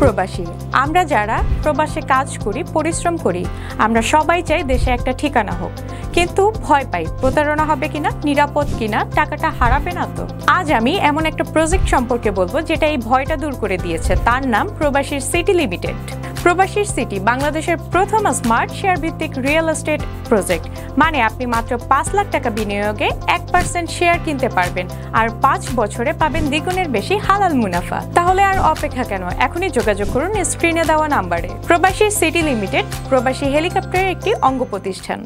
প্রবাসী, আমরা যারা প্রবাসে কাজ করি, পরিশ্রম করি, আমরা সবাই চাই দেশে একটা ঠিকানা হোক, কিন্তু ভয় পাই প্রতারণা হবে কিনা, নিরাপদ কিনা, টাকাটা হারাবে না তো। আজ আমি এমন একটা প্রজেক্ট সম্পর্কে বলবো যেটা এই ভয়টা দূর করে দিয়েছে। তার নাম প্রবাসীর সিটি লিমিটেড। প্রবাসীর সিটি বাংলাদেশের প্রথম স্মার্ট শেয়ার ভিত্তিক রিয়েল এস্টেট প্রজেক্ট। মানে আপনি মাত্র 5 লাখ টাকা বিনিয়োগে 1% শেয়ার কিনতে পারবেন, আর 5 বছরে পাবেন দ্বিগুণের বেশি হালাল মুনাফা। তাহলে আর অপেক্ষা কেন? এখনই যোগাযোগ করুন স্ক্রিনে দেওয়া নাম্বারে। প্রবাসী সিটি লিমিটেড প্রবাসী হেলিকপ্টারের একটি অঙ্গ প্রতিষ্ঠান।